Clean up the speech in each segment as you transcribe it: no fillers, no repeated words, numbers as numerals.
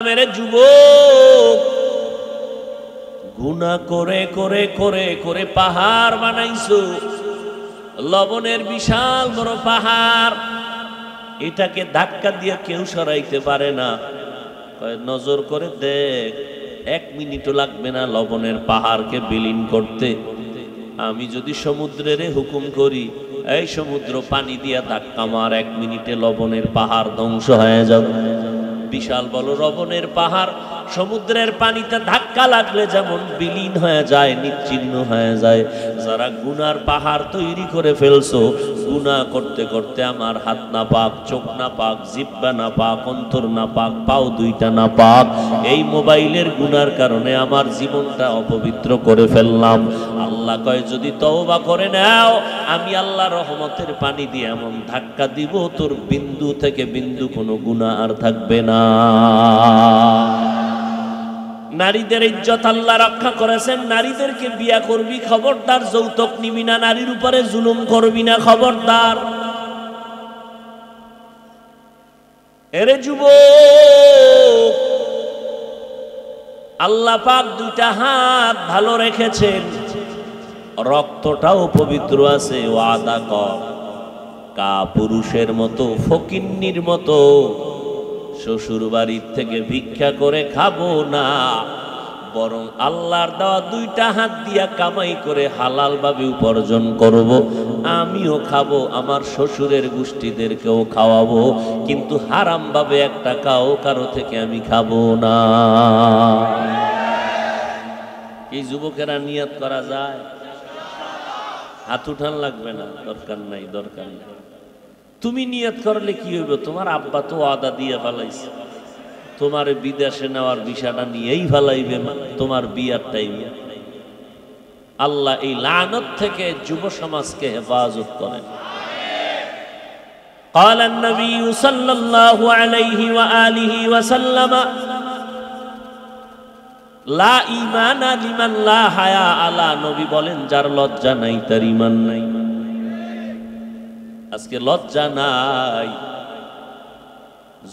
মেরে যুবক গুনাহ করে করে করে করে পাহাড় বানাইছো, লবণের বিশাল বড় পাহাড়, এটাকে ধাক্কা দিয়ে কেউ সরাইতে পারে না। নজর করে দেখ, 1 মিনিটও লাগবে না লবণের পাহাড়কে বিলীন করতে। আমি যদি সমুদ্রের হুকুম করি, এই সমুদ্র পানি দিয়া ধাক্কা মার, 1 মিনিটে লবণের পাহাড় ধ্বংস হয়ে যাবে। বিশাল বড় লবণের পাহাড় সমুদ্রের পানিতে ধাক্কা লাগলে যেমন বিলীন হয়ে যায়, নিশ্চিহ্ন হয়ে যায়। যারা গুনার পাহাড় তৈরি করে ফেলছো, গুনাহ করতে করতে আমার হাত না পাক, চোখ না পাক, জিহ্বা না পাক, অন্তর না পাক, পাও 2টা না পাক, এই মোবাইলের গুনার কারণে আমার জীবনটা অপবিত্র করে ফেললাম। আল্লাহ কয় যদি তওবা করে নাও, আমি আল্লাহ রহমতের পানি দিয়ে এমন ধাক্কা দিব, তোর বিন্দু থেকে বিন্দু কোনো গুনাহ আর থাকবে না। নারীদের ইজ্জত আল্লাহ রক্ষা করেছেন। নারীদেরকে বিয়া করবি, খবরদার যৌতুক নিবি না, নারীর উপরে জুলুম করবি না, খবরদার। এরে যুবক, আল্লাহ পাক 2টা হাত ভালো রেখেছেন, রক্তটাও পবিত্র আছে। ওয়াদা কর, পুরুষের মতো ফকিন্নির মতো শ্বশুর বাড়ির থেকে ভিক্ষা করে খাবো না, বরং আল্লাহর দেওয়া 2টা হাত দিয়া কামাই করে হালাল ভাবে উপার্জন করব। আমিও খাবো, আমার শ্বশুরের গোষ্ঠীদেরকেও খাওয়াবো, কিন্তু হারাম ভাবে 1 টাকাও কারো থেকে আমি খাবো না। এই যুবকেরা নিয়ত করা যায়? হাত উঠান লাগবে না, দরকার নাই, দরকার নাই। তুমি নিয়ত করলে কি হইব? তোমার আব্বা তো ওয়াদা দিয়ে ফেলাইছে, তোমার বিদেশে নেওয়ার বিষয়টা নিয়েই ফেলাইবে তোমার বিয়ার টাইমে। আল্লাহ এই লানত থেকে যুব সমাজকে হেফাজত করেন। قال النبي صلى الله عليه وآله وسلم লা ঈমানা লিমান লা হায়া আলা। নবী বলেন, যার লজ্জা নাই তার ঈমান নাই। আজকে লজ্জা নাই।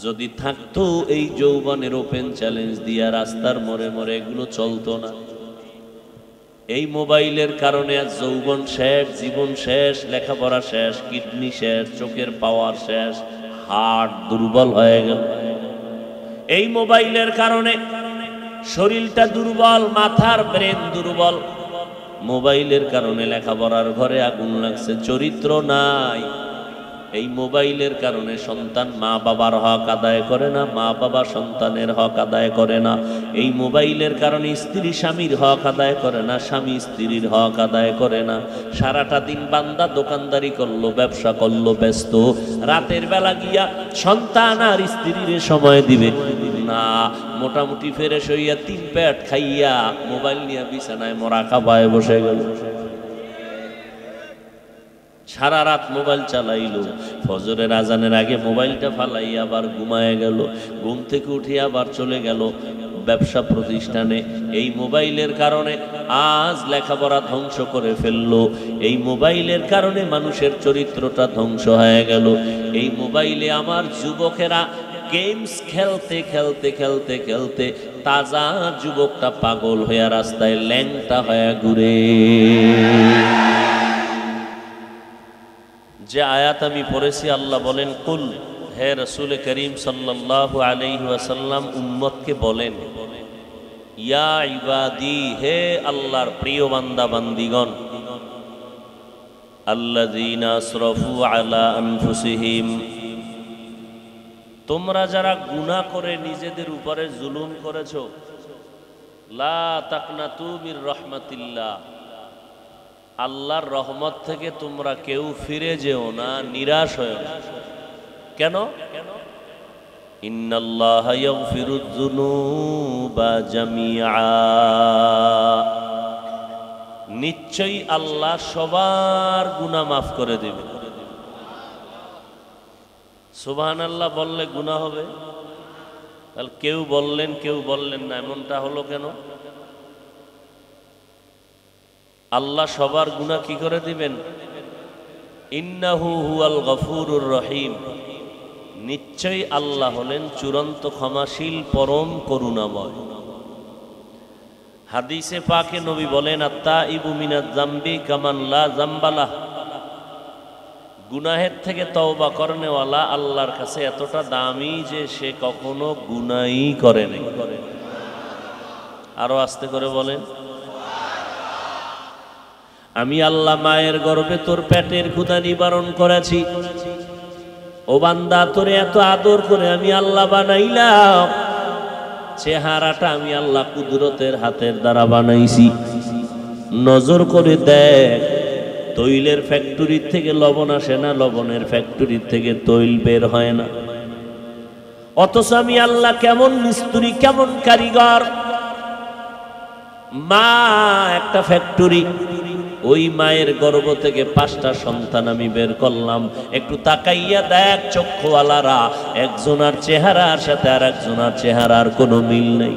যদি থাকতো এই যৌবনের ওপেন চ্যালেঞ্জ দিয়া রাস্তার মোড়ে মোড়ে এগুলো চলতো না। এই মোবাইলের কারণে আজ যৌবন শেষ, জীবন শেষ, লেখাপড়া শেষ, কিডনি শেষ, চোখের পাওয়ার শেষ, হার্ট দুর্বল হয়ে গেল। এই মোবাইলের কারণে শরীরটা দুর্বল, মাথার ব্রেন দুর্বল। মোবাইলের কারণে লেখাপড়ার ঘরে আগুন লাগছে, চরিত্র নাই। এই মোবাইলের কারণে সন্তান মা বাবার হক আদায় করে না, মা বাবা সন্তানের হক আদায় করে না। এই মোবাইলের কারণে স্ত্রী স্বামীর হক আদায় করে না, স্বামী স্ত্রীর হক আদায় করে না। সারাটা দিন বান্দা দোকানদারি করলো, ব্যবসা করলো, ব্যস্ত, রাতের বেলা গিয়া সন্তান আর স্ত্রীর সময় দিবে না। মোটামুটি ফ্রেশ হইয়া 3 পেট খাইয়া মোবাইল নিয়ে বিছানায় মরা কাবায় বসে গেল। সারা রাত মোবাইল চালাইলো, ফজরের আজানের আগে মোবাইলটা ফালাইয়া আবার ঘুমায় গেল, ঘুম থেকে উঠে আবার চলে গেল ব্যবসা প্রতিষ্ঠানে। এই মোবাইলের কারণে আজ লেখাপড়া ধ্বংস করে ফেললো। এই মোবাইলের কারণে মানুষের চরিত্রটা ধ্বংস হয়ে গেল। এই মোবাইলে আমার যুবকেরা গেমস খেলতে খেলতে খেলতে খেলতে তাজা যুবকটা পাগল হয়ে রাস্তায় ল্যাংটা হয়ে ঘুরে। যে আয়াত আমি পড়েছি, আল্লাহ বলেন, কুল, হে রাসূল করিম সাল্লাল্লাহু আলাইহি ওয়াসাল্লাম উম্মতকে বলেন, ইয়া ইবাদি, হে আল্লাহর প্রিয় বান্দা বান্দিগণ, আল্লাযীনা আসরাফু আলা আনফুসিহিম, তোমরা যারা গুনাহ করে নিজেদের উপরে জুলুম করেছো, লা তাকনাতু মির রাহমাতিল্লাহ, আল্লাহর রহমত থেকে তোমরা কেউ ফিরে যেও না, নিরাশ হয়ো না। কেন? ইন্নাল্লাহা ইয়াগফিরুয যুনুবা জামিআ, নিশ্চয়ই আল্লাহ সবার গুনাহ মাফ করে দেবে। সুবহানাল্লাহ বললে গুনাহ হবে? তাহলে কেউ বললেন কেউ বললেন না, এমনটা হলো কেন? আল্লাহ সবার গুনাহ কি করে দিবেন? ইন্নাহু হুয়াল গফুরুর রহিম, নিশ্চয়ই আল্লাহ হলেন চূড়ান্ত ক্ষমাশীল, পরম করুণাময়। হাদিসে পাকে নবী বলেন, আত্তাইবু মিনাজ জামবি কামান লা জামবালাহ। গুনাহের থেকে তওবা করনেওয়ালা আল্লাহর কাছে এতটা দামি যে সে কখনো গুনাহই করে নাই। আরো আস্তে করে বলেন, আমি আল্লাহ মায়ের গর্ভে তোর পেটের ক্ষুধা নিবারণ করেছি। ও বান্দা, তোরে এত আদর করে আমি আল্লাহ বানাইলাম, চেহারাটা আমি আল্লাহ কুদরতের হাতের দ্বারা বানাইছি। নজর করে দেখ, তৈলের ফ্যাক্টরি থেকে লবণ আসে না, লবণের ফ্যাক্টরি থেকে তৈল বের হয় না। অথচ আমি আল্লাহ কেমন মিস্ত্রি, কেমন কারিগর। মা একটা ফ্যাক্টরি, ওই মায়ের গর্ভ থেকে 5টা সন্তান আমি বের করলাম। একটু তাকাইয়া দেখ চক্ষুওয়ালারা, একজনের চেহারার সাথে আর একজনের চেহারার কোনো মিল নেই।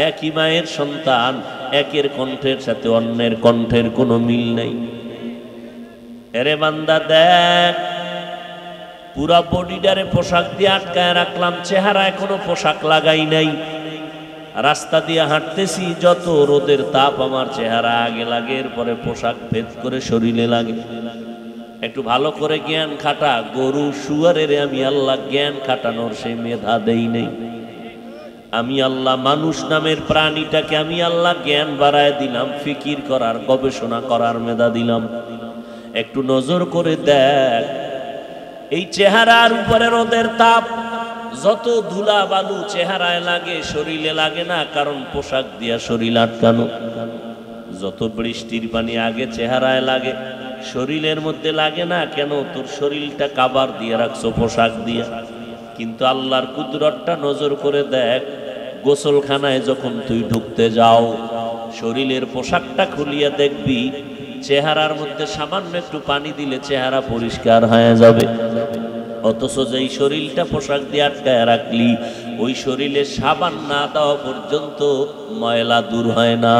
একই মায়ের সন্তান, একের কণ্ঠের সাথে অন্যের কণ্ঠের কোনো মিল নেই। এরে বান্দা দেখ, পুরা বডিটারে পোশাক দিয়ে আটকায় রাখলাম, চেহারায় কোনো পোশাক লাগাই নাই। রাস্তা দিয়ে হাঁটতেছি, যত রোদের তাপ আমার চেহারা আগে লাগে, এরপরে পোশাক ভেদ করে শরীরে লাগে। একটু ভালো করে জ্ঞান খাটা। গরু শুয়ারের আমি আল্লাহ জ্ঞান খাটানোর সেই মেধা দেই নেই। আমি আল্লাহ মানুষ নামের প্রাণীটাকে আমি আল্লাহ জ্ঞান বাড়ায় দিলাম, ফিকির করার, গবেষণা করার মেধা দিলাম। একটু নজর করে দেখ, এই চেহারার উপরে রোদের তাপ, যত ধুলা বালু চেহারায় লাগে শরীরে লাগে না, কারণ পোশাক দিয়া শরীর আটকানো। যত বৃষ্টির পানি আগে চেহারায় লাগে, শরীরের মধ্যে লাগে না কেন? তোর শরীরটা কাবার দিয়ে রাখছো পোশাক দিয়া। কিন্তু আল্লাহর কুদরতটা নজর করে দেখ, গোসলখানায় যখন তুই ঢুকতে যাও, শরীরের পোশাকটা খুলিয়া দেখবি, চেহারার মধ্যে সামান্য একটু পানি দিলে চেহারা পরিষ্কার হয়ে যাবে। অথচ যেই শরীরটা পোশাক দিয়ে আটকায় রাখলি, ওই শরীরে সাবান না দেওয়া পর্যন্ত ময়লা দূর হয় না।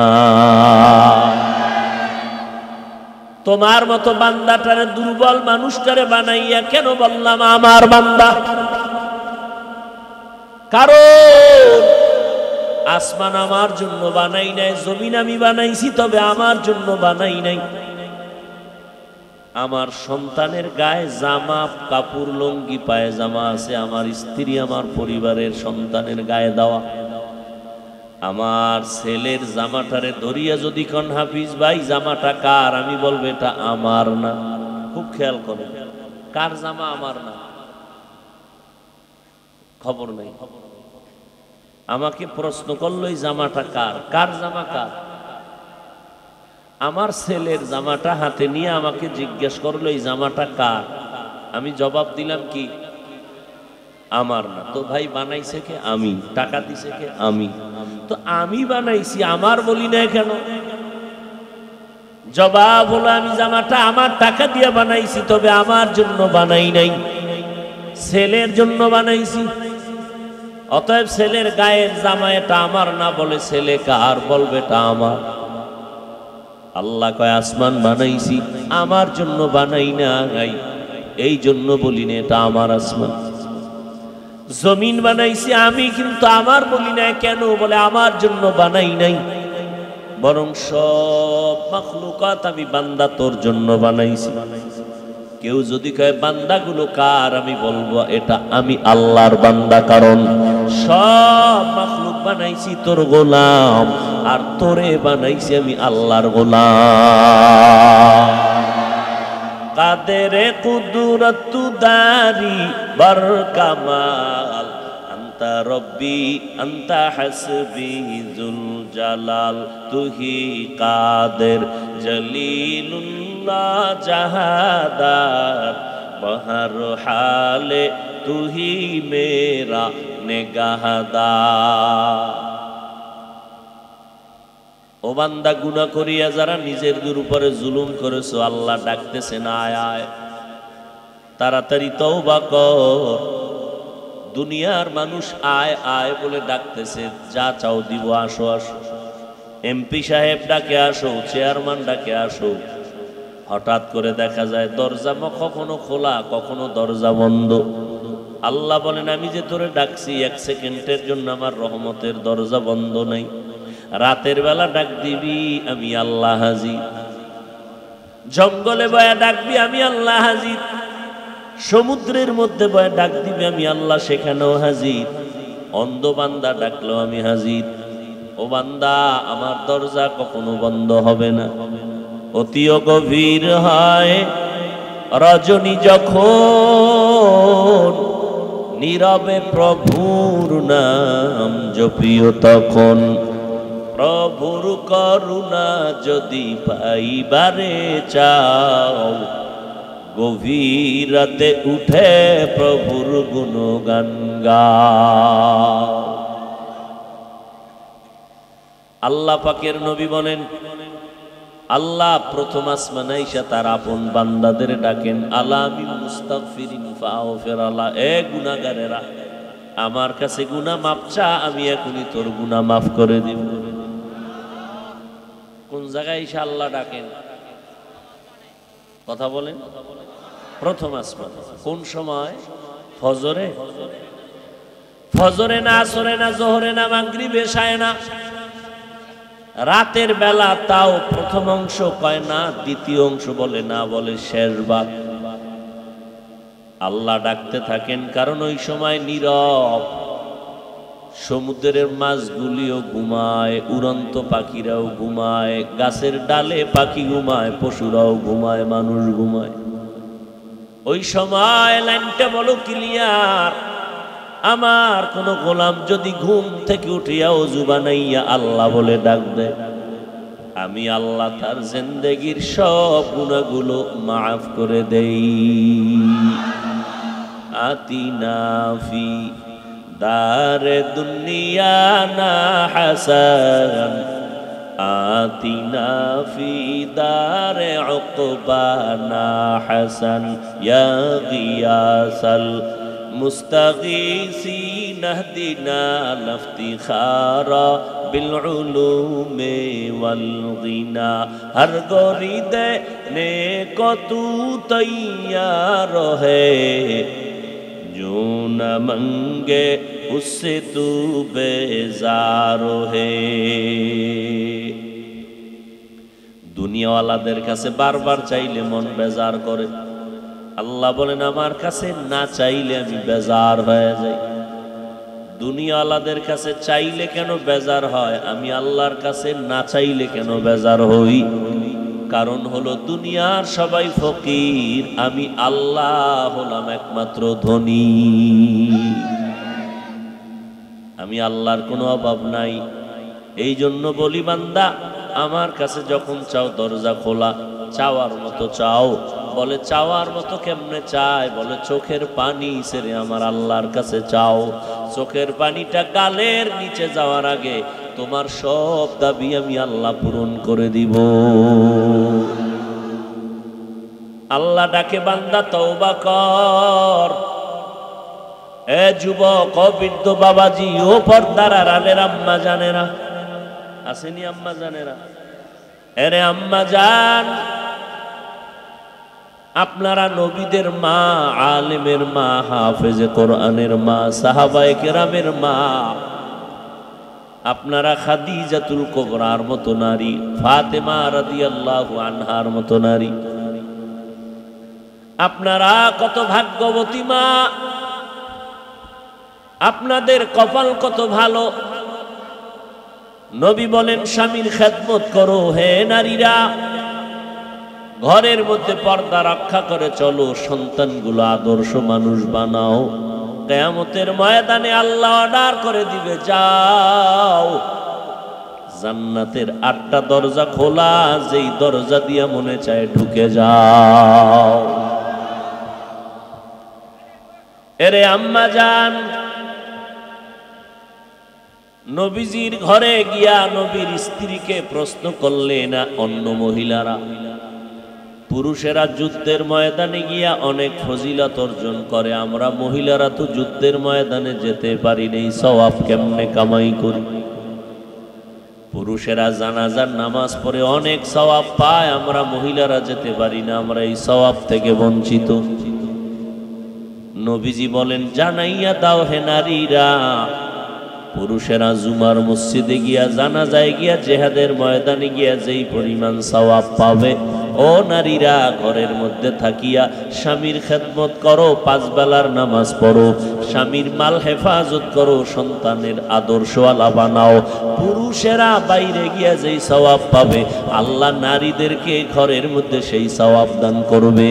তোমার মতো বান্দাটারে, দুর্বল মানুষটারে বানাইয়া কেন বললাম আমার বান্দা? কারণ আসমান আমার জন্য বানাই নাই, জমিন আমি বানাইছি, তবে আমার জন্য বানাই নাই। আমার সন্তানের গায়ে জামা কাপড় লঙ্গি পায়জামা আছে, আমার স্ত্রী আমার পরিবারের সন্তানের গায়ে দেওয়া। আমার ছেলের জামাটারে ধরিয়া যদি কোন হাফিজ ভাই জামাটা কার, আমি বলবো এটা আমার না। খুব খেয়াল করে, কার জামা আমার না, খবর নেই। আমাকে প্রশ্ন করলো এই জামাটা কার, কার জামা কার? আমার ছেলের জামাটা হাতে নিয়ে আমাকে জিজ্ঞেস করলো এই জামাটা কার? আমি জবাব দিলাম কি, আমার না। তো ভাই বানাইছে কে? আমি। টাকা দিছে কে? আমি। তো আমি বানাইছি, আমার বলি না কেন? জবাব হলো, আমি জামাটা আমার টাকা দিয়ে বানাইছি, তবে আমার জন্য বানাই নাই, ছেলের জন্য বানাইছি। অতএব ছেলের গায়ের জামা এটা আমার না বলে ছেলে কার, বলবে এটা আমার। আল্লাহ কয় আসমান বানাইছি, আমার জন্য বানাই নাই, এই জন্য বলি না এটা আমার আসমান। জমিন বানাইছি আমি, কিন্তু আমার বলি না কেন? বলে আমার জন্য বানাই নাই, বরং সব মাখলুকাত আমি বান্দা তোর জন্য বানাইছি। কেউ যদি কয় বান্দাগুলো কার, আমি বলবো এটা আমি আল্লাহর বান্দা, কারণ সব মাখলুক বানাইছি তোর গোলাম, আর তোরে বানাইছি আমি আল্লাহর গোলাম। কাদেরে কুদরতু দারি বার কামাল, আন্তা রব্বি আন্তা হাসবি জুল জালাল, তুহি কাদের জলিলুল্লাহ জাহাদার, বহর হালে তুহি মেরা নেগাহদার। ও বান্দা, গুনাহ করিয়া যারা নিজের উপরে জুলুম করেছো, আল্লাহ ডাকতেছে না, আয় আয় তাড়াতাড়ি তওবা কর। দুনিয়ার মানুষ আয় আয় বলে ডাকতেছে, যা চাও দিব, আসো আসো। এমপি সাহেব ডাকে আসো, চেয়ারম্যান ডাকে আসো, হঠাৎ করে দেখা যায় দরজা কখনো খোলা কখনো দরজা বন্ধ। আল্লাহ বলেন আমি যে তোরে ডাকছি 1 সেকেন্ডের জন্য আমার রহমতের দরজা বন্ধ নাই। রাতের বেলা ডাক দিবি আমি আল্লাহ হাজির, জঙ্গলে বয়া ডাকবি আমি আল্লাহ হাজির, সমুদ্রের মধ্যে বয়া ডাক দিবি আমি আল্লাহ সেখানেও হাজির। অন্ধ বান্দা ডাকলেও আমি হাজির। ও বান্দা আমার দরজা কখনো বন্ধ হবে না। অতিও গভীর হয় রজনী যখন, নীরবে প্রভুর নাম জপিও তখন। প্রভুর করুণা যদি পাইবারে চাও, গভীর রাতে উঠে প্রভুর গুণগান গাও। আল্লাহ পাকের নবী বলেন আল্লাহ প্রথম আসমানে আইসা তার আপন বান্দাদের ডাকেন, আলা মিন মুস্তাগফিরিন ফাগফির আলা, এ গুনাহগারেরা আমার কাছে গুনাহ মাপ চা, আমি এখনই তোর গুনাহ মাফ করে দিব। কোন জায়গায় আইসা আল্লাহ ডাকেন? কথা বলেন। প্রথম আসমান। কোন সময়? ফজরে। ফজরে না, আসরে না, জোহরে না, মাগরিবে, এশায়ে না, রাতের বেলা তাও প্রথম অংশ কয় না, দ্বিতীয় অংশ বলে না, বলে শেষ ভাগ। আল্লাহ ডাকতে থাকেন কারণ ওই সময় নীরব, সমুদ্রের মাছগুলিও ঘুমায়, উড়ন্ত পাখিরাও ঘুমায়, গাছের ডালে পাখি ঘুমায়, পশুরাও ঘুমায়, মানুষ ঘুমায়। ওই সময় লাইনটা বলো ক্লিয়ার, আমার কোন গোলাম যদি ঘুম থেকে উঠিয়া ওযু বানাইয়া আল্লাহ বলে ডাক দেয়, আমি আল্লাহ তার জিন্দেগীর সব গুনাহগুলো মাফ করে দেই। আতিনা ফি দারে দুনিয়া না হাসান, আতিনা ফি দারে উকবা না হাসান, ইয়া গিয়াসাল মুস্তাগীসিন ইহদিনা লাফতিখারা বিল উলুমি ওয়াল গিনা। হর গরিদে নেকো তু তৈয়ার হে, जो न मंगे उससे तू बेजार है। দুনিয়াওয়ালাদের কাছে বারবার চাইলে মন বেজার করে, আল্লাহ বলেন আমার কাছে না চাইলে আমি বেজার হয়ে যাই। দুনিয়াওয়ালাদের কাছে চাইলে কেন বেজার হয়, আমি আল্লাহর কাছে না চাইলে কেন বেজার হই? কারণ হলো দুনিয়ার সবাই ফকির, আমি আল্লাহ হলাম একমাত্র ধনী। আমি আল্লাহর কোনো অভাব নাই। এই জন্য বলি বান্দা আমার কাছে যখন চাও দরজা খোলা, চাওয়ার মতো চাও। বলে চাওয়ার মতো কেমনে চায়? বলে চোখের পানি ছেড়ে আমার আল্লাহর কাছে চাও। চোখের পানিটা গালের নিচে যাওয়ার আগে তোমার সব দাবি আমি আল্লাহ পূরণ করে দিব। আল্লাহ ডাকে বান্দা তওবা কর। এ যুবক, ও বৃদ্ধ বাবাজি, ও পর্দার আড়ালের আম্মা জানেরা, আসেনি আম্মা জানেরা? এরে আম্মা জান, আপনারা নবীদের মা, আলেমের মা, হাফেজে কোরআনের মা, সাহাবায়ে কেরামের মা, আপনারা খাদিজাতুল কুবরার মতো নারী, ফাতেমা রাদিয়াল্লাহু আনহার মতো নারী, আপনারা কত ভাগ্যবতী মা, আপনাদের কপাল কত ভালো। নবী বলেন স্বামীর খেদমত করো হে নারীরা, ঘরের মধ্যে পর্দা রক্ষা করে চলো, সন্তানগুলো আদর্শ মানুষ বানাও। কিয়ামতের ময়দানে আল্লাহ অর্ডার করে দিবে, যাও জান্নাতের 8টা দরজা খোলা, যেই দরজা দিয়ে মনে চায় ঢুকে যাও। এরে আম্মা জান, নবীজির ঘরে গিয়া নবীর স্ত্রীকে প্রশ্ন করলে না অন্য মহিলারা? পুরুষেরা যুদ্ধের ময়দানে গিয়া অনেক ফজিলত অর্জন করে, আমরা মহিলারা তো যুদ্ধের ময়দানে যেতে পারি নাই, সওয়াব কেমনে কামাই করি? পুরুষেরা জানাজার নামাজ পড়ে অনেক সওয়াব পায়, আমরা মহিলারা যেতে পারি না, আমরা এই সওয়াব থেকে বঞ্চিত। নবীজি বলেন, জানাইয়া দাও হে নারীরা, পুরুষেরা জুমার মসজিদে গিয়া, জানাজায় গিয়া, জেহাদের ময়দানে গিয়া যেই পরিমাণ সওয়াব পাবে, ও নারীরা ঘরের মধ্যে থাকিয়া স্বামীর খেদমত করো, 5 বেলার নামাজ পড়ো, স্বামীর মাল হেফাজত করো, সন্তানের আদর্শওয়ালা বানাও। পুরুষেরা বাইরে গিয়া যেই সওয়াব পাবে, আল্লাহ নারীদেরকে ঘরের মধ্যে সেই সওয়াব দান করবে।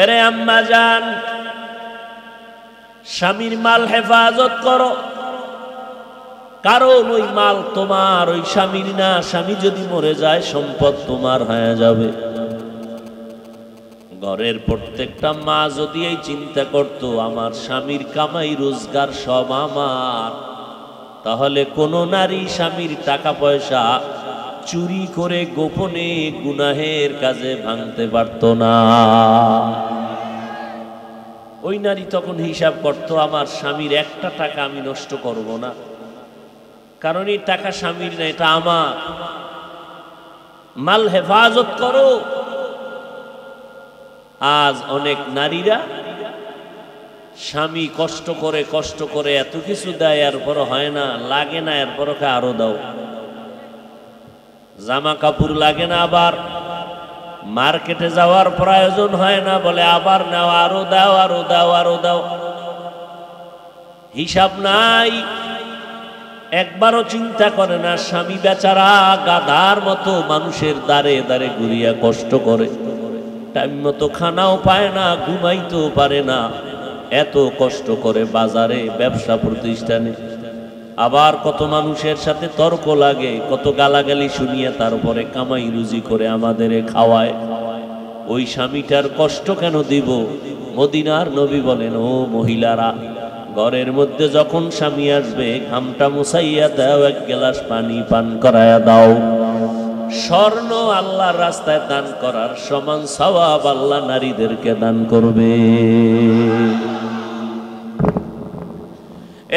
এরে আম্মা জান, স্বামীর মাল হেফাজত করো, কারণ ওই মাল তোমার, ওই স্বামীর না। স্বামী যদি মরে যায়, সম্পদ তোমার হয়ে যাবে। ঘরের প্রত্যেকটা মা যদি এই চিন্তা করত, আমার স্বামীর কামাই রোজগার সব আমার, তাহলে কোন নারী স্বামীর টাকা পয়সা চুরি করে গোপনে গুনাহের কাজে ভাঙতে পারত না। ওই নারী তখন হিসাব করত, আমার স্বামীর একটা টাকা আমি নষ্ট করব না, কারণ এই টাকা স্বামীর না, এটা আমার। মাল হেফাজত করো। আজ অনেক নারীরা স্বামী কষ্ট করে এত কিছু দেয়, এরপর হয় না, লাগে না, এরপর আরো দাও। জামা কাপড় লাগে না, আবার মার্কেটে যাওয়ার প্রয়োজন হয় না, বলে আবার নাও, আরো দাও, আরো দাও, আরো দাও। হিসাব নাই, একবারও চিন্তা করে না। স্বামী বেচারা গাধার মতো মানুষের দ্বারে দ্বারে ঘুরিয়া কষ্ট করে, টাইম মতো খানাও পায় না, ঘুমাইতেও পারে না, এত কষ্ট করে বাজারে, ব্যবসা প্রতিষ্ঠানে। আবার কত মানুষের সাথে তর্ক লাগে, কত গালাগালি শুনিয়ে তারপরে কামাই রুজি করে আমাদের খাওয়ায়। ওই স্বামীটার কষ্ট কেন দিব? মদিনার নবী বলেন, ও মহিলারা, ঘরের মধ্যে যখন স্বামী আসবে, ঘামটা মুছাইয়া দাও, 1 গ্লাস পানি পান করায়া দাও। স্বর্ণ আল্লাহর রাস্তায় দান করার সমান সওয়াব আল্লাহ নারীদেরকে দান করবে।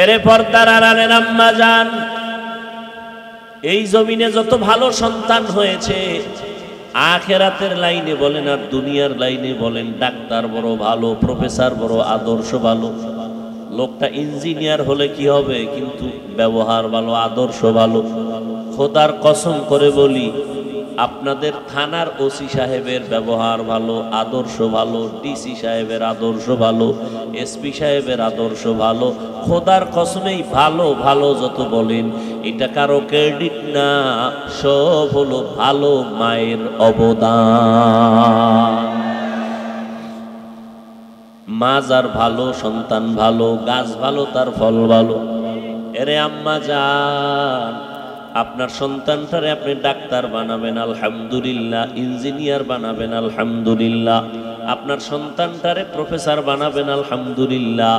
এরে পর্দার আড়ালের আম্মা জান, এই জমিনে যত ভালো সন্তান হয়েছে, আখিরাতের লাইনে বলেন আর দুনিয়ার লাইনে বলেন, ডাক্তার বড় ভালো, প্রফেসর বড় আদর্শ ভালো। লোকটা ইঞ্জিনিয়ার হলে কি হবে, কিন্তু ব্যবহার ভালো, আদর্শ ভালো। খোদার কসম করে বলি, আপনাদের থানার ওসি সাহেবের ব্যবহার ভালো, আদর্শ ভালো, ডিসি সাহেবের আদর্শ ভালো, এসপি সাহেবের আদর্শ ভালো। খোদার কসমেই ভালো ভালো যত বলেন, এটা কারো ক্রেডিট না, সব হলো ভালো মায়ের অবদান। মা যার ভালো, সন্তান ভালো, গাছ ভালো, তার ফল ভালো। এরে আম্মা জান, আপনার সন্তানটারে আপনি ডাক্তার বানাবেন, আলহামদুলিল্লাহ। ইঞ্জিনিয়ার বানাবেন, আলহামদুলিল্লাহ। আপনার সন্তানটারে প্রফেসর বানাবেন, আলহামদুলিল্লাহ।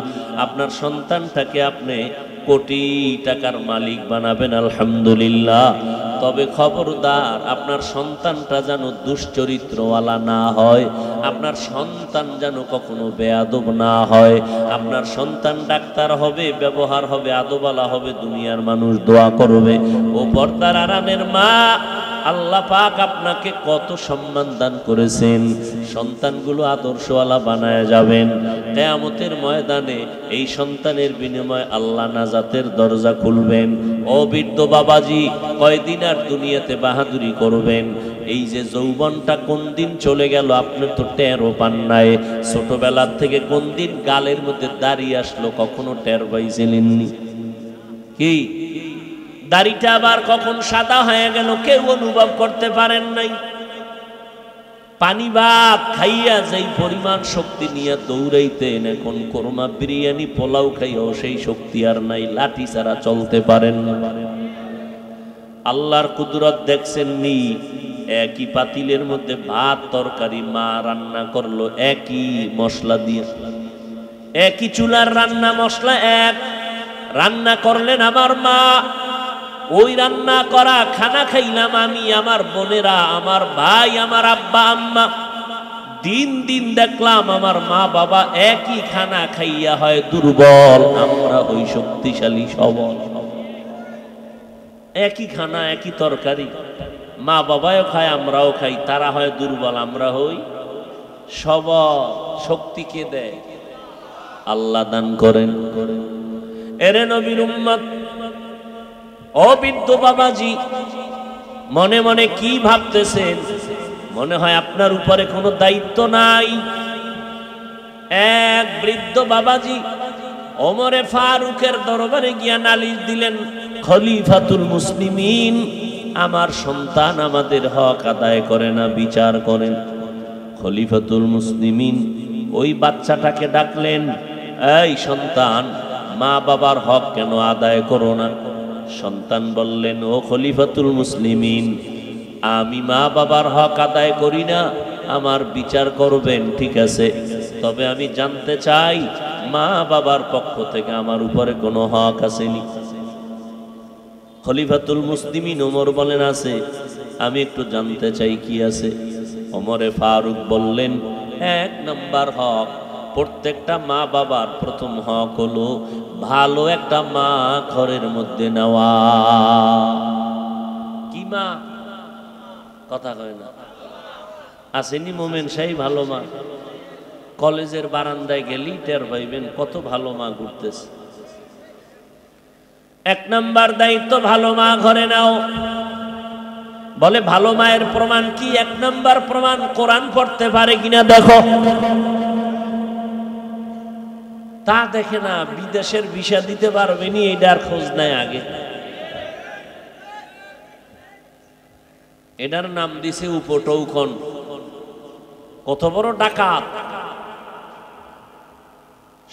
আপনার সন্তানটাকে আপনি কোটি টাকার মালিক বানাবেন, আলহামদুলিল্লাহ। তবে খবরদার, আপনার সন্তানটা যেন দুশ্চরিত্রওয়ালা না হয়, আপনার সন্তান যেন কখনো বেয়াদব না হয়। আপনার সন্তান ডাক্তার হবে, ব্যবহার হবে, আদবওয়ালা হবে, দুনিয়ার মানুষ দোয়া করবে। ও পর্দার আড়ালের মা, আল্লাহ পাক আপনাকে কত সম্মান দান করেছেন, সন্তানগুলো আদর্শওয়ালা বানায় যাবেন। কিয়ামতের ময়দানে এই সন্তানের বিনিময়ে আল্লাহ নাজাতের দরজা খুলবেন। ও বৃদ্ধ বাবাজি, কয়দিন আর দুনিয়াতে বাহাদুরি করবেন? এই যে যৌবনটা কোন দিন চলে গেল আপনার তো টেরও পান নাই। ছোটবেলার থেকে কোন দিন গালের মধ্যে দাড়ি আসলো, কখনো টের পাইছিলেননি? কি দাড়িটা আবার কখন সাদা হয়ে গেল, কেউ অনুভব করতে পারেন নাই। পানি ভাত খাইয়া যেই পরিমাণ শক্তি নিয়ে দৌড়াইতেন, এখন কোরমা বিরিয়ানি পোলাও খাইয়াও সেই শক্তি আর নাই, লাঠি ছাড়া চলতে পারেন না। আল্লাহর কুদরত দেখছেন নি? একই পাতিলের মধ্যে ভাত তরকারি মা রান্না করলো, একই মশলা দিয়ে, একই চুলার রান্না, মশলা এক। রান্না করলেন আমার মা, ওই রান্না করা খানা খাইলাম আমি, আমার বোনেরা, আমার ভাই, আমার আব্বা আম্মা। দিন দিন দেখলাম আমার মা বাবা একই খানা খাইয়া হয় দুর্বল, আমরা হই শক্তিশালী সবল। একই খানা একই তরকারি, মা বাবাও খায় আমরাও খাই, তারা হয় দুর্বল আমরা হই সবল। শক্তি কে দেয়? আল্লাহ দান করেন। এরে নবীর উম্মত, ও বৃদ্ধ বাবাজি, মনে মনে কি ভাবতেছেন? মনে হয় আপনার উপরে কোনো দায়িত্ব নাই। এক বৃদ্ধ বাবাজি ওমরে ফারুকের দরবারে গিয়া নালিশ দিলেন, খলিফাতুল মুসলিমিন, আমার সন্তান আমাদের হক আদায় করে না, বিচার করেন। খলিফাতুল মুসলিমিন ওই বাচ্চাটাকে ডাকলেন, এই সন্তান, মা বাবার হক কেন আদায় করো না? সন্তান বললেন, ও খলিফাতুল মুসলিমিন, আমি মা বাবার হক আদায় করি না, আমার বিচার করবেন ঠিক আছে, তবে আমি জানতে চাই মা বাবার পক্ষ থেকে আমার উপরে কোনো হক আসেনি? খলিফাতুল মুসলিমিন ওমর বলেন, আছে। আমি একটু জানতে চাই কি আছে। ওমরে ফারুক বললেন, এক নাম্বার হক, প্রত্যেকটা মা বাবার প্রথম হক হলো ভালো একটা মা ঘরের মধ্যে নেওয়া। কি মা? কথা কয় না। আসেনি মোমেন সাহেব ভালো মা? কলেজের বারান্দায় গেলেই টের পাইবেন কত ভালো মা ঘুরতেছে। এক নাম্বার দায়িত্ব, ভালো মা ঘরে নাও। বলে ভালো মায়ের প্রমাণ কি? এক নাম্বার প্রমাণ, কোরআন পড়তে পারে কিনা দেখো। তা দেখে না, বিদেশের ভিসা দিতে পারবে নি, এটার খোঁজ নাই আগে। এটার নাম দিছে উপটৌকন। কত বড় ডাকাত!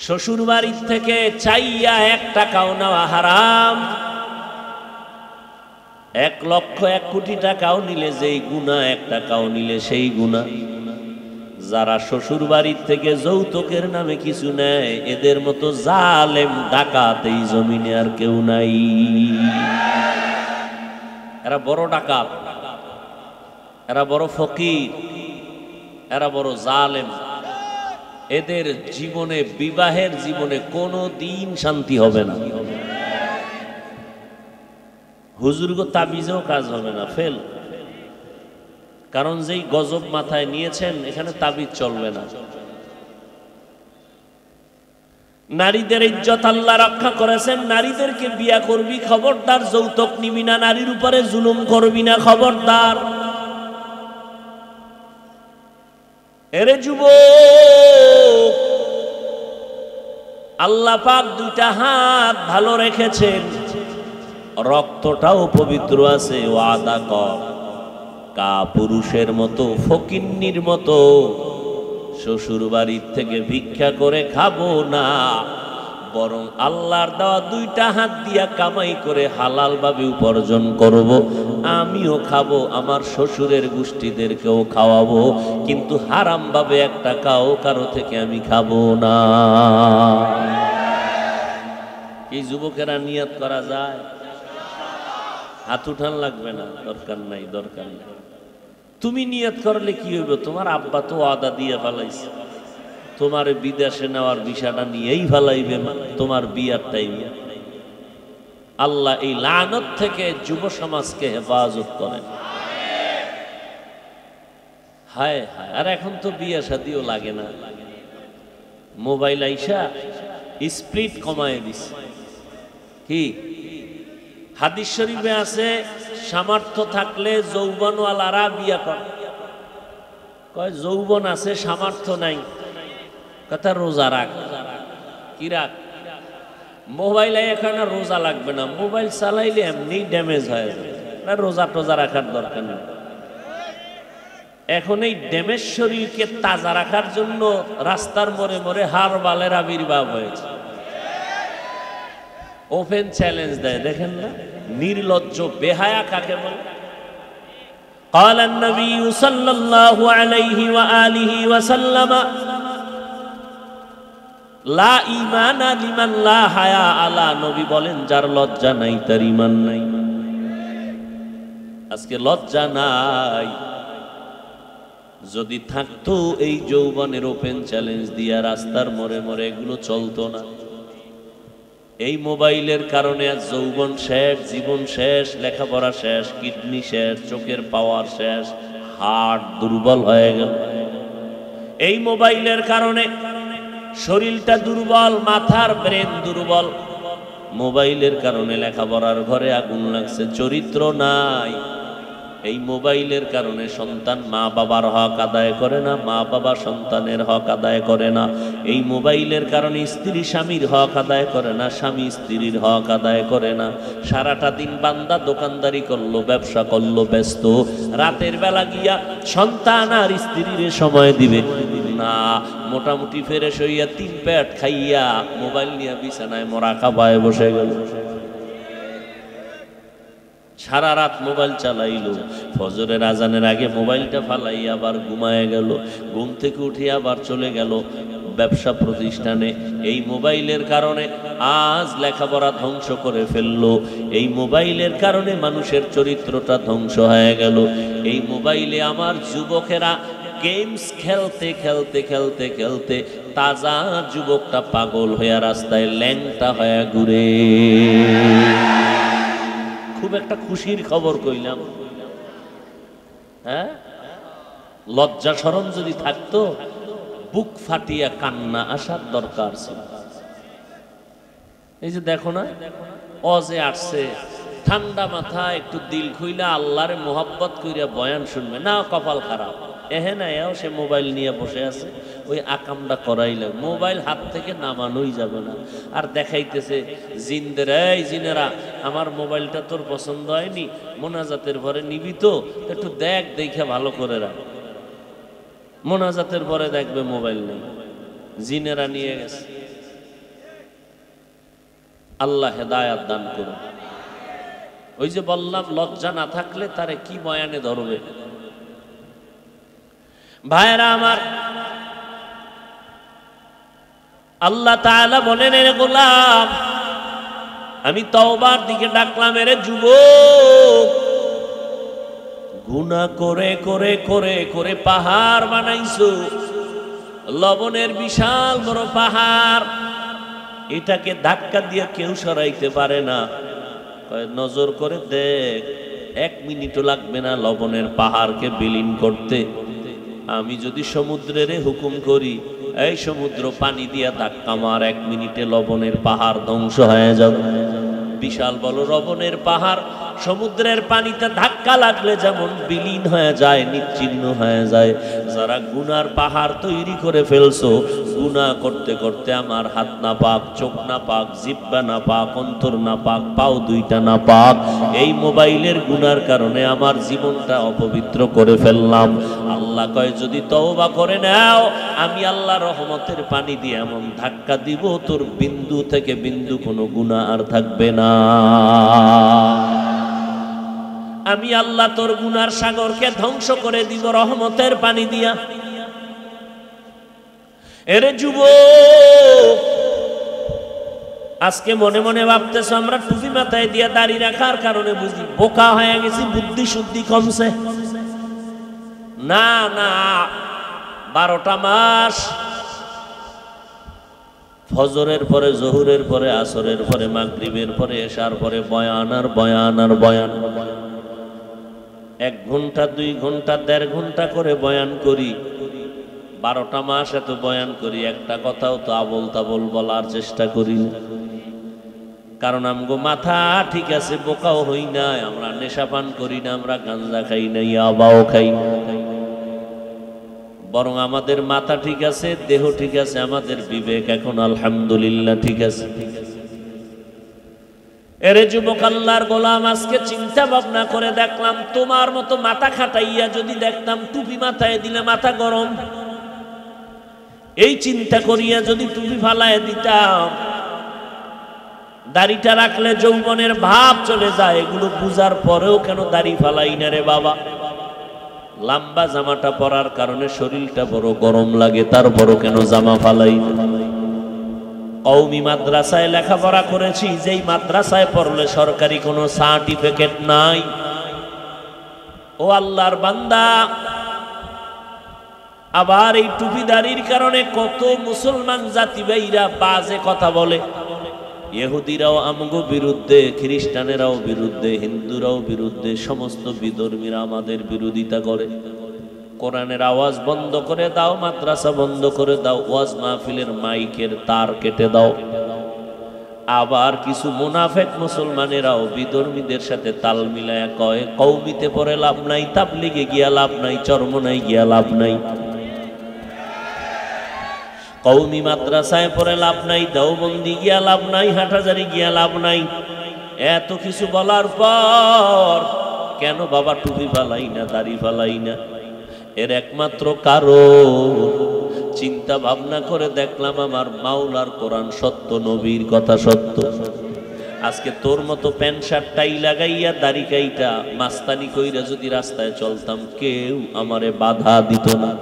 শ্বশুর বাড়ির থেকে চাইয়া 1 টাকাও নেওয়া হারাম। 1 লক্ষ 1 কোটি টাকাও নিলে যেই গুনাহ, 1 টাকাও নিলে সেই গুনাহ। যারা শ্বশুর বাড়ির থেকে যৌতুকের নামে কিছু নেয়, এদের মতো জালেম ডাকাত এই জমিনে আর কেউ নাই। এরা বড় ডাকাত, এরা বড় ফকির, এরা বড় জালেম। এদের জীবনে, বিবাহের জীবনে কোনো দিন শান্তি হবে না। হুজুরগো তাবিজেও কাজ হবে না, ফেল। কারণ যেই গজব মাথায় নিয়েছেন, এখানে তাবিজ চলবে না। নারীদের ইজ্জত আল্লাহ রক্ষা করেছেন। নারীদেরকে বিয়া করবি, খবরদার যৌতুক নিবি না, নারীর উপরে জুলুম করবি না, খবরদার। এরে যুবক, আল্লাহ পাক 2টা হাত ভালো রেখেছেন, রক্তটাও পবিত্র আছে। ওয়াদা কর, কাপুরুষের মতো, ফকিন্নির মতো শ্বশুর বাড়ির থেকে ভিক্ষা করে খাবো না, বরং আল্লাহর দেওয়া 2টা হাত দিয়া কামাই করে হালাল ভাবে উপার্জন করব। আমিও খাবো, আমার শ্বশুরের গোষ্ঠীদেরকেও খাওয়াবো, কিন্তু হারাম ভাবে 1 টাকাও কারো থেকে আমি খাবো না। এই যুবকেরা নিয়ত করা যায়? হাত উঠান লাগবে না, দরকার নাই, দরকার নাই। তুমি নিয়ত করলে কি হইব? তোমার আব্বা তো ওয়াদা দিয়ে ফেলাইছে, তোমার বিদেশে নেওয়ার ভিসাটা নিয়েই ফেলাইবে তোমার বিয়ার টাইমে। আল্লাহ এই লানত থেকে যুব সমাজকে হেফাজত করেন। হায় হায়, আর এখন তো বিয়া শাদিও লাগে না, মোবাইল আইসা স্প্লিট কমায় দিছে। কি হাদিস শরীফে আছে, সামর্থ্য থাকলে যৌবনওয়ালারা বিয়া করে। কয় যৌবন আছে, সামর্থ্য নাই, কথা রোজা রাখ। কি রাখ? মোবাইলে এখানে রোজা লাগবে না, মোবাইল চালাইলে এমনি ড্যামেজ হয়ে যায়, রোজা টোজা রাখার দরকার নেই। এখন এই ড্যামেজ শরীরকে তাজা রাখার জন্য রাস্তার মোড়ে মোড়ে হারবালের আবির্ভাব হয়েছে। ওপেন চ্যালেঞ্জ দেয়, দেখেন না? নির্লজ্জ বেহায়া কাকে বলে? قال النبي صلى الله عليه وآله وسلم লা ঈমানা লিমান লা হায়া আলা। নবী বলেন, যার লজ্জা নাই তার ঈমান নাই। আজকে লজ্জা নাই, যদি থাকতো এই যৌবনের ওপেন চ্যালেঞ্জ দিয়া রাস্তার মোড়ে মোড়ে এগুলো চলতো না। এই মোবাইলের কারণে আজ যৌবন শেষ, জীবন শেষ, লেখাপড়া শেষ, কিডনি শেষ, চোখের পাওয়ার শেষ, হার্ট দুর্বল হয়ে গেল। এই মোবাইলের কারণে শরীরটা দুর্বল, মাথার ব্রেন দুর্বল। মোবাইলের কারণে লেখাপড়ার ঘরে আগুন লাগছে, চরিত্র নাই। এই মোবাইলের কারণে সন্তান মা বাবার হক আদায় করে না, মা বাবা সন্তানের হক আদায় করে না। এই মোবাইলের কারণে স্ত্রী স্বামীর হক আদায় করে না, স্বামী স্ত্রীর হক আদায় করে না। সারাটা দিন বান্দা দোকানদারি করলো, ব্যবসা করলো, ব্যস্ত, রাতের বেলা গিয়া সন্তান আর স্ত্রীর সময় দিবে না। মোটামুটি ফ্রেশ হইয়া 3 প্যাট খাইয়া মোবাইল নিয়ে বিছানায় মরা কাবায় বসে গেল। সারা রাত মোবাইল চালাইলো, ফজরের আজানের আগে মোবাইলটা ফালাইয়া আবার ঘুমায় গেল, ঘুম থেকে উঠে আবার চলে গেল ব্যবসা প্রতিষ্ঠানে। এই মোবাইলের কারণে আজ লেখাপড়া ধ্বংস করে ফেললো। এই মোবাইলের কারণে মানুষের চরিত্রটা ধ্বংস হয়ে গেল। এই মোবাইলে আমার যুবকেরা গেমস খেলতে খেলতে খেলতে খেলতে তাজা যুবকটা পাগল হয়ে রাস্তায় ল্যাংটা হয়ে ঘুরে। খুব একটা খুশির খবর কইলাম, হ্যাঁ? লজ্জা শরম যদি থাকতো বুক ফাটিয়া কান্না আসার দরকার ছিল। এই যে দেখো না, অজে আসছে ঠান্ডা মাথা, একটু দিল খুইলা আল্লাহর মোহাব্বত কইরা বয়ান শুনবে না, কপাল খারাপ। এহেনা এও সে মোবাইল নিয়ে বসে আছে, ওই আকামটা করাইলে মোবাইল হাত থেকে নামানোই যাবে না। আর দেখাইতেছে জিনদের, এই জিনেরা আমার মোবাইলটা তোর পছন্দ হয়নি, মোনাজাতের পরে নিবি তো, একটু দেখ, দেখে ভালো করে রাখ। মোনাজাতের পরে দেখবে মোবাইল নেই, জিনেরা নিয়ে গেছে। আল্লাহ হেদায়াত দান করুন। ওই যে বললাম, লজ্জা না থাকলে তারে কি বয়ানে ধরবে। ভাইরা আমার, আল্লাহ তাআলা বলেন, এর গোলাম আমি তওবার দিকে ডাকলাম, এর যুবক গুনাহ করে করে করে করে পাহাড় বানাইছো, লবণের বিশাল বড় পাহাড়, এটাকে ধাক্কা দিয়ে কেউ সরাইতে পারে না। নজর করে দেখ, 1 মিনিটও লাগবে না লবণের পাহাড়কে বিলীন করতে। আমি যদি সমুদ্রের হুকুম করি, এই সমুদ্র পানি দিয়া ধাক্কা মার, 1 মিনিটে লবণের পাহাড় ধ্বংস হয়ে যাবে। বিশাল বড় লবণের পাহাড় সমুদ্রের পানিতে ধাক্কা লাগলে যেমন বিলীন হয়ে যায়, নিচ্ছিন্ন হয়ে যায়। যারা গুনার পাহাড় তৈরি করে ফেলছো, গুনাহ করতে করতে আমার হাত না পাক, চোখ না পাক, জিহ্বা না পাক, অন্তর না পাক, পাও 2টা না পাক, এই মোবাইলের গুনার কারণে আমার জীবনটা অপবিত্র করে ফেললাম। আল্লাহ কয়, যদি তওবা করে নাও, আমি আল্লাহ রহমতের পানি দিয়ে এমন ধাক্কা দিব, তোর বিন্দু থেকে বিন্দু কোনো গুনাহ আর থাকবে না। আমি আল্লাহ তোর গুনার সাগরকে ধ্বংস করে দিব রহমতের পানি দিয়া। এরে যুবক, আজকে মনে মনে ভাবতেছ আমরা টুপি মাথায় দিয়া দাড়ি রাখার কারণে বুঝি বোকা হয়ে গেছি, বুদ্ধি শুদ্ধি কমছে। না না, 12টা মাস ফজরের পরে, জোহরের পরে, আসরের পরে, মাগরিবের পরে, এশার পরে বয়ান আর বয়ান আর বয়ান। 1 ঘন্টা 2 ঘন্টা 1.5 ঘন্টা করে বয়ান করি। 12টা মাস এত বয়ান করি, একটা কথাও তো আবল তাবল বলার চেষ্টা করি না। কারণ আমগো মাথা ঠিক আছে, বোকাও হই না, আমরা নেশা পান করি না, আমরা গাঁজা খাই না, ইয়াবাও খাই না, বরং আমাদের মাথা ঠিক আছে, দেহ ঠিক আছে, আমাদের বিবেক এখন আলহামদুলিল্লাহ ঠিক আছে। এরে যুবক, আল্লাহর গোলাম, আজকে চিন্তা ভাবনা করে দেখলাম, তোমার মতো মাথা খাটাইয়া যদি দেখতাম টুপি মাথায় দিলে মাথা গরম, এই চিন্তা করিয়া যদি টুপি ফালায় দিতাম, দাড়িটা রাখলে যৌবনের ভাব চলে যায়, এগুলো বুঝার পরেও কেন দাড়ি ফালাই না রে বাবা? লম্বা জামাটা পরার কারণে শরীরটা বড় গরম লাগে, তারপরও কেন জামা ফালাই না? কওমি মাদ্রাসায় লেখাপড়া করেছি, যেই মাদ্রাসায় পড়লে সরকারি কোনো সার্টিফিকেট নাই। ও আল্লাহর বান্দা, আবার এই টুপিদারির কারণে কত মুসলমান জাতি ভাইরা বাজে কথা বলে। ইহুদিরাও আমগো বিরুদ্ধে, খ্রিস্টানেরাও বিরুদ্ধে, হিন্দুরাও বিরুদ্ধে, সমস্ত বিধর্মীরা আমাদের বিরোধিতা করে। কোরআনের আওয়াজ বন্ধ করে দাও, মাদ্রাসা বন্ধ করে দাও, ওয়াজ মাহফিলের মাইকের তার কেটে দাও। আবার কিছু মুনাফেক মুসলমানেরাও বিধর্মীদের সাথে তাল মিলায়া কয় কওমিতে পড়ে লাভ নাই, তাবলিগে গিয়া লাভ নাই, চরমনায় গিয়া লাভ নাই, কওমি মাদ্রাসায় পড়ে লাভ নাই, দেওবন্দি গিয়া লাভ নাই, হাটহাজারি গিয়া লাভ নাই। এত কিছু বলার পর কেন বাবা টুপি ফালাই না, দাড়ি ফালাই না? এর একমাত্র কারণ চিন্তা ভাবনা করে দেখলাম আমার মাওলার কোরআন সত্য, নবীর কথা সত্য। আজকে তোর মতো প্যান্ট শার্ট টাই লাগাইয়া দাড়ি কাইটা মাস্তানি কইরা যদি রাস্তায় চলতাম কেউ আমারে বাধা দিত না।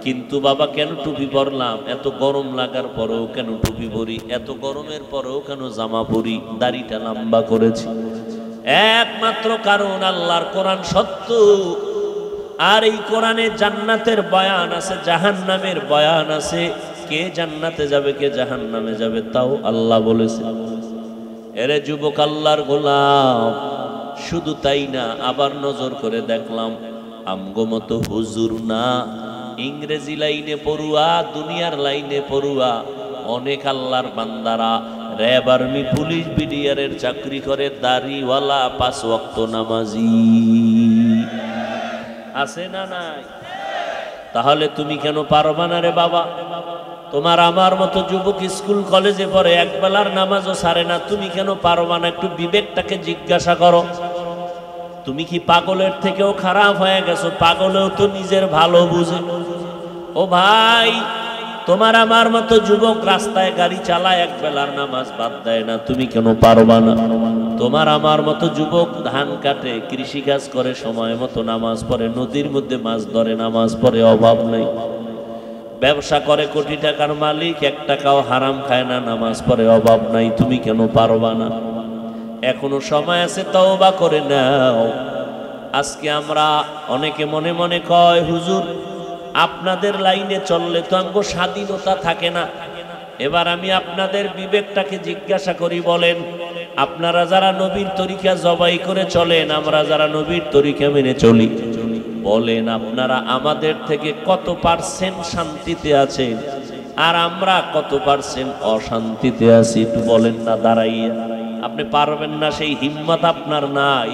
কিন্তু বাবা কেন টুপি পরলাম? এত গরম লাগার পরেও কেন টুপি পরি? এত গরমের পরেও কেন জামা পরি? দাড়িটা লম্বা করেছি, একমাত্র কারণ আল্লাহর কোরআন সত্য। আর এই কোরআনে জান্নাতের বয়ান আছে, জাহান্নামের বয়ান আছে। কে জান্নাতে যাবে, কে জাহান্নামে যাবে তাও আল্লাহ বলেছে। এরে যুবক আল্লাহর গোলাম, শুধু তাই না, আবার নজর করে দেখলাম আমগো মতো হুজুর না, ইংরেজি লাইনে পড়ুয়া, দুনিয়ার লাইনে পড়ুয়া অনেক আল্লাহর বান্দারা র্যাব, আর্মি, পুলিশ, বিডিআরের চাকরি করে, দাড়িওয়ালা, 5 ওয়াক্ত নামাজি আছে না নাই? তাহলে তুমি কেন পারবা না রে বাবা? তোমার আমার মতো যুবক স্কুল কলেজে পড়ে, একবেলার নামাজও ছাড়ে না, তুমি কেন পারবা না? একটু বিবেকটাকে জিজ্ঞাসা করো। তুমি কি পাগলের থেকেও খারাপ হয়ে গেছো? পাগলেও তো নিজের ভালো বুঝে। ও ভাই, তোমার আমার মতো যুবক রাস্তায় গাড়ি চালায়, একবেলার নামাজ বাদ দেয় না, তুমি কেন পারবা না? তোমার আমার মতো যুবক ধান কাটে, কৃষি কাজ করে, সময় মতো নামাজ পড়ে, নদীর মধ্যে মাছ ধরে, নামাজ পড়ে, অভাব নেই, ব্যবসা করে, কোটি টাকার মালিক, 1 টাকাও হারাম খায় না, নামাজ পড়ে, অভাব নাই, তুমি কেন পারবা না? এখনো সময় আছে, তওবা করে নাও। আজকে আমরা অনেকে মনে মনে কয় হুজুর আপনাদের লাইনে চললে তো আমগো স্বাধীনতা থাকে না। এবার আমি আপনাদের বিবেকটাকে জিজ্ঞাসা করি, বলেন আপনারা যারা নবীর তরিকা জবাই করে চলেন, আমরা যারা নবীর তরিকা মেনে চলি, বলেন আপনারা আমাদের থেকে কত পার্সেন্ট শান্তিতে আছেন আর আমরা কত পার্সেন্ট অশান্তিতে আছি? একটু বলেন না দাঁড়াইয়া। আপনি পারবেন না, সেই হিম্মত আপনার নাই।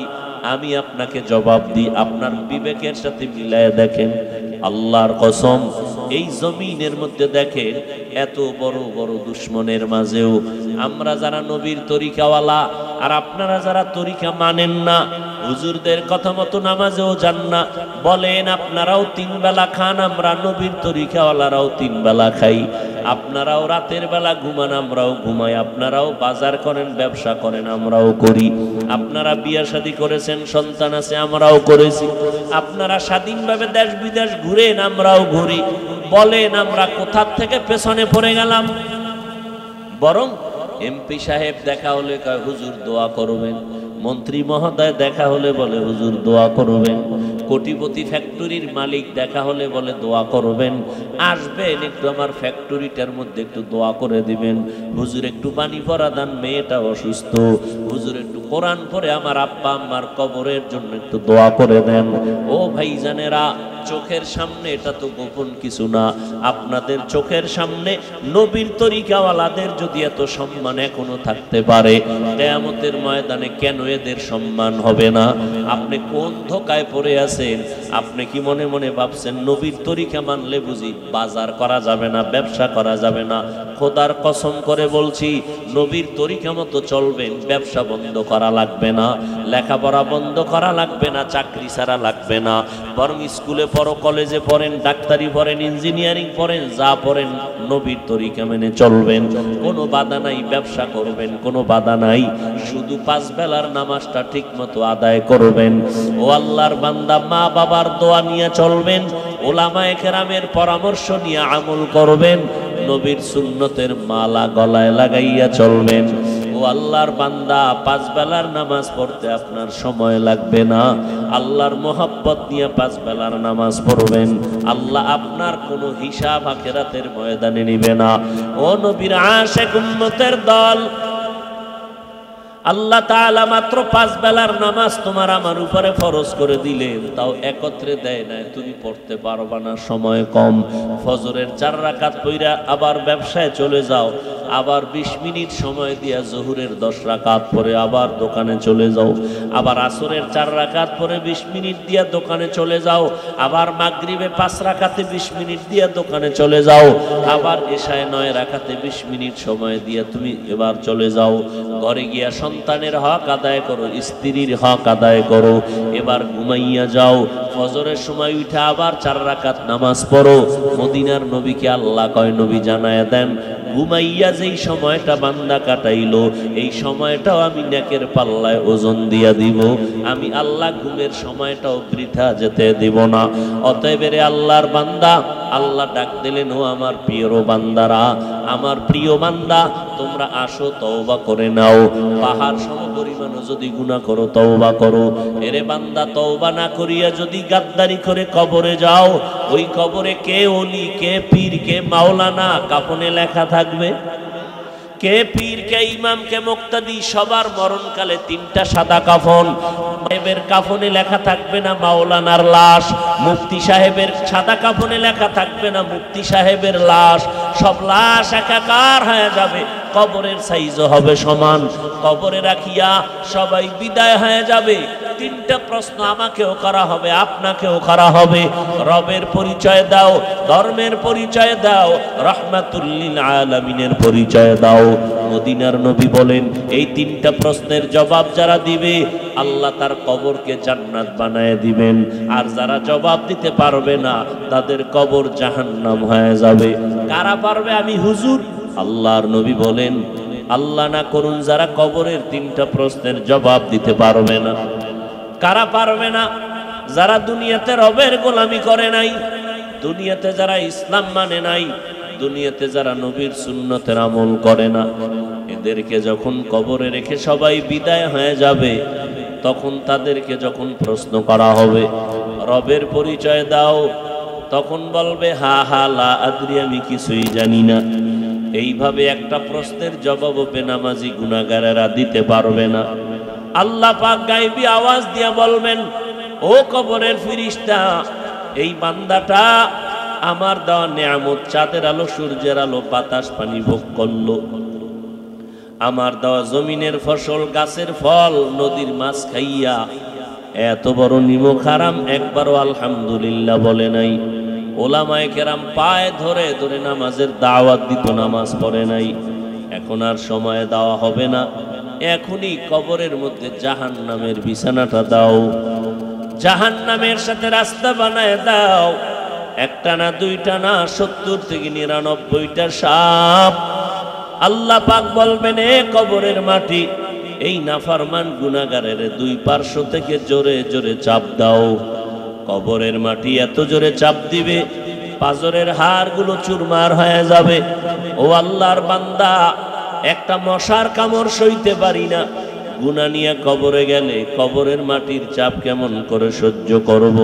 আমি আপনাকে জবাব দিই, আপনার বিবেকের সাথে মিলায় দেখেন। আল্লাহর কসম, এই জমিনের মধ্যে দেখেন এত বড় বড় দুশ্মনের মাঝেও আমরা যারা নবীর তরিকাওয়ালা আর আপনারা যারা তরিকা মানেন না, হুজুরদের কথা মতো নামাজেও যান না, বলেন আপনারাও 3 বেলা খান, আমরা নবীর তরিকাওয়ালারাও 3 বেলা খাই। আপনারাও রাতের বেলা ঘুমান, আমরাও ঘুমাই। আপনারাও বাজার করেন, ব্যবসা করেন, আমরাও করি। আপনারা বিয়া শাদী করেছেন, সন্তান আছে, আমরাও করেছি। আপনারা স্বাধীনভাবে দেশ বিদেশ ঘুরেন, আমরাও ঘুরি। বলেন আমরা কোথার থেকে পেছনে পড়ে গেলাম? বরং এমপি সাহেব দেখা হলে কয় হুজুর দোয়া করবেন, মন্ত্রী মহোদয় দেখা হলে বলে হুজুর দোয়া করবেন, কোটিপতি ফ্যাক্টরির মালিক দেখা হলে বলে দোয়া করবেন, আসবেন একটু আমার ফ্যাক্টরিটার মধ্যে একটু দোয়া করে দিবেন, হুজুর একটু পানি পরা দেন, মেয়েটা অসুস্থ, হুজুর একটু কোরআন পড়ে আমার আব্বা আম্মার কবরের জন্য একটু দোয়া করে দেন। ও ভাইজানেরা, চোখের সামনে, এটা তো গোপন কিছু না, আপনাদের চোখের সামনে নবীর তরিকাওয়ালাদের যদি এত সম্মান এখনো থাকতে পারে, কিয়ামতের ময়দানে কেন এদের সম্মান হবে না? আপনি কোন ধোকায় পড়ে আছেন? আপনি কি মনে মনে ভাবছেন নবীর তরিকা মানলে বুঝি বাজার করা যাবে না, ব্যবসা করা যাবে না? খোদার কসম করে বলছি, নবীর তরিকা মতো চলবেন, ব্যবসা বন্ধ করা লাগবে না, লেখাপড়া বন্ধ করা লাগবে না, চাকরি ছাড়া লাগবে না, বরং স্কুলে পড়ো, কলেজে পড়েন, ডাক্তারি পড়েন, ইঞ্জিনিয়ারিং পড়েন, যা পড়েন নবীর তরিকা মেনে চলবেন, কোনো বাধা নাই। ব্যবসা করবেন, কোনো বাধা নাই, শুধু 5 বেলার নামাজটা ঠিক মতো আদায় করবেন। ও আল্লাহর বান্দা, মা বাবার দোয়া নিয়ে চলবেন, ওলামায়ে কেরামের পরামর্শ নিয়ে আমল করবেন, নবীর সুন্নতের মালা গলায় লাগাইয়া চলবেন। ও আল্লাহর বান্দা, 5 বেলার নামাজ পড়তে আপনার সময় লাগবে না, আল্লাহর মোহাব্বত নিয়ে 5 বেলার নামাজ পড়বেন, আল্লাহ আপনার কোনো হিসাব আখিরাতের ময়দানে নিবে না। ও নবীর আশিক উম্মতের দল, আল্লাহ তাআলা মাত্র 5 বেলার নামাজ তোমার আমার উপরে ফরজ করে দিলেন, তাও একত্রে দেয় না, তুমি পড়তে পারবা না, সময় কম। ফজরের 4 রাকাত পড়া আবার ব্যবসায় চলে যাও, আবার 20 মিনিট সময় দিয়া জোহরের 10 রাকাত পড়ে আবার দোকানে চলে যাও, আবার আসরের 4 রাকাত পড়ে 20 মিনিট দিয়া দোকানে চলে যাও, আবার মাগরিবে 5 রাকাতে 20 মিনিট দিয়া দোকানে চলে যাও, আবার এশায় 9 রাকাতে 20 মিনিট সময় দিয়া তুমি এবার চলে যাও, ঘরে গিয়া সন্তানের হক আদায় করো, স্ত্রীর হক আদায় করো, এবার ঘুমাইয়া যাও, ফজরের সময় উঠে আবার 4 রাকাত নামাজ পড়ো। মদিনার নবীকে আল্লাহ কয়, নবী জানায়া দেন, ঘুমাইয়া যেই সময়টা বান্দা কাটাইলো, এই সময়টাও আমি নেকের পাল্লায় ওজন দিয়া দিব, আমি আল্লাহ ঘুমের সময়টাও বৃথা যেতে দিব না। অতএব রে আল্লাহর বান্দা, আল্লাহ ডাক দিলেন, ও আমার প্রিয় বান্দারা, আমার প্রিয় বান্দা, তোমরা আসো, তওবা করে নাও, পাহাড় সমপরিমাণ যদি গুনাহ করো তওবা করো। এরে বান্দা, তওবা না করিয়া যদি গাদ্দারি করে কবরে যাও, ওই কবরে কে ওলি, কে পীর, কে মাওলানা কাফনে লেখা থাকবে, কে পীর, কে ইমাম, কে মুক্তাদি, সবার মরণকালে 3টা সাদা কাফন। সাহেবের কাফনে লেখা থাকবে না মাওলানার লাশ, মুফতি সাহেবের সাদা কাফনে লেখা থাকবে না মুফতি সাহেবের লাশ, সব লাশ একাকার হয়ে যাবে, কবরের সাইজও হবে সমান, কবরে রাখিয়া সবাই বিদায় হয়ে যাবে। 3টা প্রশ্ন আমাকেও করা হবে, আপনাকেও করা হবে। রবের পরিচয় দাও, ধর্মের পরিচয় দাও, রাহমাতুল লিল আলামিনের পরিচয় দাও। মদিনার নবী বলেন, এই 3টা প্রশ্নের জবাব যারা দিবে, আল্লাহ তার কবরকে জান্নাত বানায় দিবেন, আর যারা জবাব দিতে পারবে না, তাদের কবর জাহান্নাম হয়ে যাবে। কারা পারবে? আমি হুজুর। আল্লাহর নবী বলেন, আল্লাহ না করুন যারা কবরের 3টা প্রশ্নের জবাব দিতে পারবে না। কারা পারবে না? যারা দুনিয়াতে রবের গোলামি করে নাই, দুনিয়াতে যারা ইসলাম মানে নাই, দুনিয়াতে যারা নবীর সুন্নতের আমল করে না। এদেরকে যখন কবরে রেখে সবাই বিদায় হয়ে যাবে, তখন তাদেরকে যখন প্রশ্ন করা হবে, রবের পরিচয় দাও, তখন বলবে, হা হা লা আদরি, আমি কিছুই জানি না। এইভাবে একটা প্রশ্নের জবাব বেনামাজি গুনাহগারেরা দিতে পারবে না। আল্লাহ পাক গায়বী আওয়াজ দিয়া বলবেন, ও কবরের ফেরেশতা, এই বান্দাটা আমার দেওয়া নিয়ামত, চাঁদের আলো, সূর্যের আলো, বাতাস পানি ভোগ করলো, আমার দেওয়া জমিনের ফসল, গাছের ফল, নদীর মাছ খাইয়া এত বড় নিমক হারাম একবারও আলহামদুলিল্লাহ বলে নাই। ওলামায়ে কেরাম পায়ে ধরে ধরে নামাজের দাওয়াত দিত, নামাজ পড়ে নাই। এখন আর সময় দেওয়া হবে না, এখনই কবরের মধ্যে জাহান্নামের বিছানাটা দাও, জাহান্নামের সাথে রাস্তা বানায় দাও। একটা না, দুইটা না, 70 থেকে 99টা সাপ। আল্লাহ পাক বলবেন, এ কবরের মাটি, এই নাফরমান গুনাহগারের 2 পার্শ্ব থেকে জোরে জোরে চাপ দাও। কবরের মাটি এত জোরে চাপ দিবে, পাজরের হাড়গুলো চুরমার হয়ে যাবে। ও আল্লাহর বান্দা, একটা মশার কামড় সইতে পারি না, গুনাহ নিয়ে কবরে গেলে কবরের মাটির চাপ কেমন করে সহ্য করব?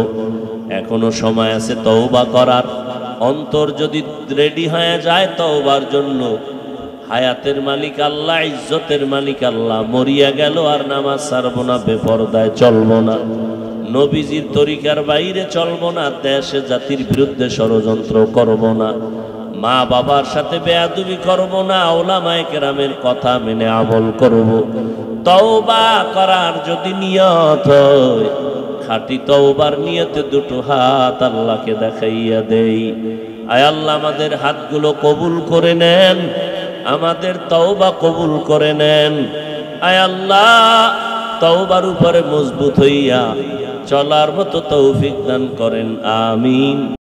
এখনো সময় আছে তওবা করার। অন্তর যদি রেডি হয়ে যায় তওবার জন্য, হায়াতের মালিক আল্লাহ, ইজ্জতের মালিক আল্লাহ, মরিয়া গেল আর নামাজ ছাড়বো না, বেপরদায় চলবো না, নবীজির তরিকার বাইরে চলবো না, দেশে জাতির বিরুদ্ধে ষড়যন্ত্র করব না, মা বাবার সাথে বেয়াদবি করব না, ওলামায়ে কেরামের কথা মেনে আমল করব। তওবা করার যদি নিয়ত হয়, খাঁটি তওবার নিয়তে 2টো হাত আল্লাহকে দেখাইয়া দেই। আয় আল্লাহ, আমাদের হাতগুলো কবুল করে নেন, আমাদের তওবা কবুল করে নেন। আয় আল্লাহ, তওবার উপরে মজবুত হইয়া চলার মতো তৌফিক দান করেন, আমিন।